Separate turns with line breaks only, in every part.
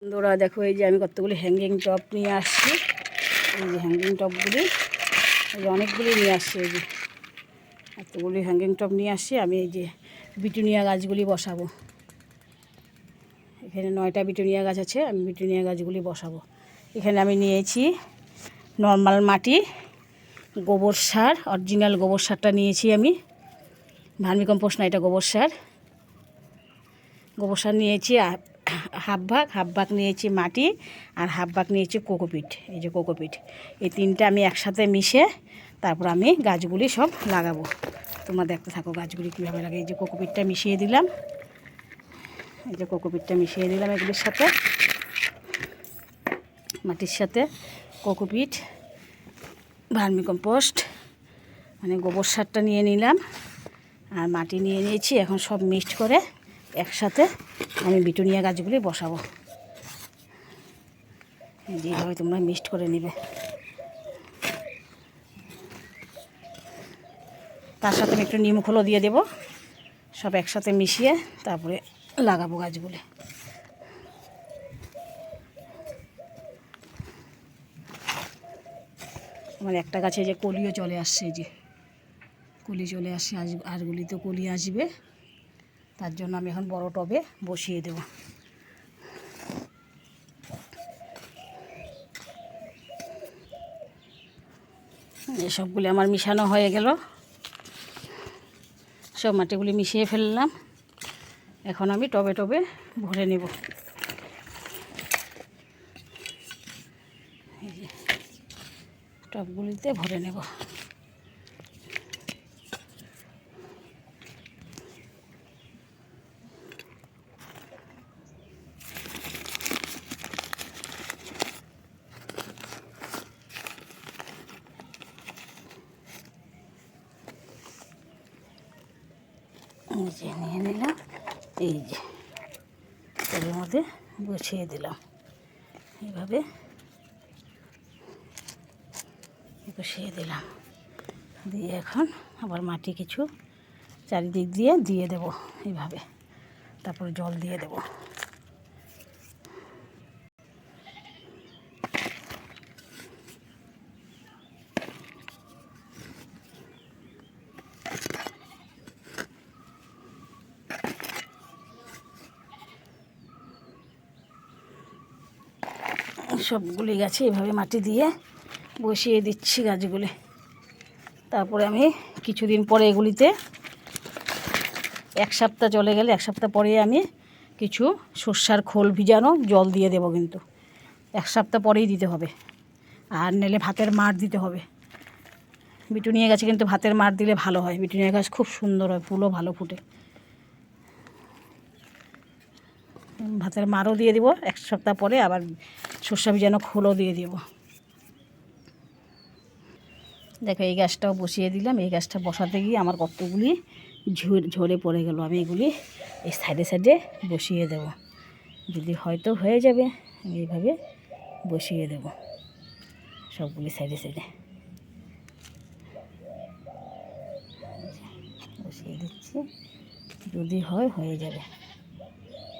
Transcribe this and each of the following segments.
বন্ধুরা দেখো, এই যে আমি কতগুলি হ্যাঙ্গিং টপ নিয়ে আসছি। এই যে হ্যাঙ্গিং টপগুলি, এই যে অনেকগুলি নিয়ে আসছি। এই যে এতগুলি হ্যাঙ্গিং টপ নিয়ে আসছি। আমি এই যে বিটুনিয়া গাছগুলি বসাবো। এখানে 9টা বিটুনিয়া গাছ আছে, আমি বিটুনিয়া গাছগুলি বসাবো। এখানে আমি নিয়েছি নর্মাল মাটি, গোবর সার, অরিজিনাল গোবর সারটা নিয়েছি আমি। ভার্মিকম্পোস্ট না, এটা গোবর সার। গোবর সার নিয়েছি হাফ ভাগ নিয়েছি মাটি, আর হাফ ভাগ নিয়েছি কোকোপিট। এই যে কোকোপিট, এই তিনটা আমি একসাথে মিশে তারপর আমি গাছগুলি সব লাগাবো। তোমরা দেখতে থাকো গাছগুলি কীভাবে লাগে। এই যে কোকোপিটটা মিশিয়ে দিলাম, এই যে কোকোপিটটা মিশিয়ে দিলাম এগুলির সাথে, মাটির সাথে কোকোপিট, ভার্মিকম্পোস্ট মানে গোবর সারটা নিয়ে নিলাম, আর মাটি নিয়ে নিয়েছি। এখন সব মিক্সড করে একসাথে আমি বিটুনিয়া গাছগুলি বসাবো। যেভাবে তোমরা মিক্সড করে নেবে। তার সাথে আমি একটু নিম খোলও দিয়ে দেবো। সব একসাথে মিশিয়ে তারপরে লাগাবো গাছগুলি। আমার একটা গাছে যে কলিও চলে আসছে, এই যে কলি চলে আসছে, আরগুলিতে কলি আসবে। তার জন্য আমি এখন বড় টবে বসিয়ে দেব। এসবগুলি আমার মিশানো হয়ে গেল, সব মাটিগুলি মিশিয়ে ফেললাম। এখন আমি টবে টবে ভরে নেব। এই যে টবগুলিতে ভরে নেব। এই যে নিয়ে নিলাম, এই যে এর মধ্যে বসিয়ে দিলাম। এইভাবে বসিয়ে দিলাম, দিয়ে এখন আবার মাটি কিছু চারিদিক দিয়ে দেব এইভাবে। তারপর জল দিয়ে দেব। সবগুলি গাছে এভাবে মাটি দিয়ে বসিয়ে দিচ্ছি গাছগুলি। তারপরে আমি কিছুদিন পরে এগুলিতে 1 সপ্তাহ চলে গেলে, 1 সপ্তাহ পরে আমি কিছু সর্ষার খোল ভিজানো জল দিয়ে দেব। কিন্তু 1 সপ্তাহ পরেই দিতে হবে, আর নাহলে ভাতের মাড় দিতে হবে। বিটুনিয়া গাছে কিন্তু ভাতের মাড় দিলে ভালো হয়। বিটুনিয়া গাছ খুব সুন্দর হয়, ফুলও ভালো ফুটে। ভাতের মাড়ও দিয়ে দিব 1 সপ্তাহ পরে, আবার সর্ষা ভিজানো খোলও দিয়ে দেব। দেখো, এই গাছটাও বসিয়ে দিলাম। এই গাছটা বসাতে গিয়ে আমার কতগুলি ঝরে পড়ে গেল। আমি এগুলি এই সাইডে সাইডে বসিয়ে দেব। যদি হয়তো হয়ে যাবে, আমি এইভাবে বসিয়ে দেব সবগুলি সাইডে সাইডে বসিয়ে দিচ্ছি। যদি হয়ে যাবে,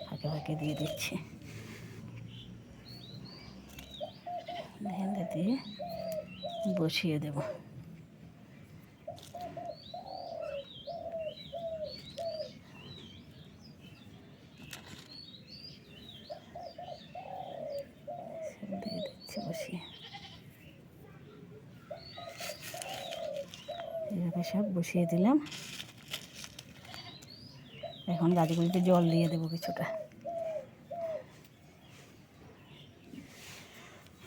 ফাঁকে ফাঁকে দিয়ে দিচ্ছি। ঢেলে দিয়ে বসিয়ে দেব। দিয়ে দিচ্ছি বসিয়ে, এভাবে সব বসিয়ে দিলাম। এখন গাছগুলিতে জল দিয়ে দেবো কিছুটা।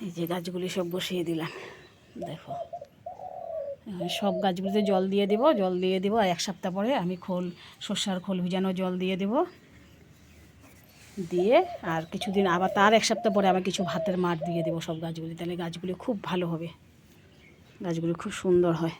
এই যে গাছগুলি সব বসিয়ে দিলাম। দেখো, সব গাছগুলিতে জল দিয়ে দেবো। আর 1 সপ্তাহ পরে আমি সর্ষার খোল ভিজানো জল দিয়ে দেব। দিয়ে আর কিছুদিন আবার তার 1 সপ্তাহ পরে আবার কিছু ভাতের মাড় দিয়ে দেবো সব গাছগুলি। তাহলে গাছগুলি খুব ভালো হবে, গাছগুলি খুব সুন্দর হয়।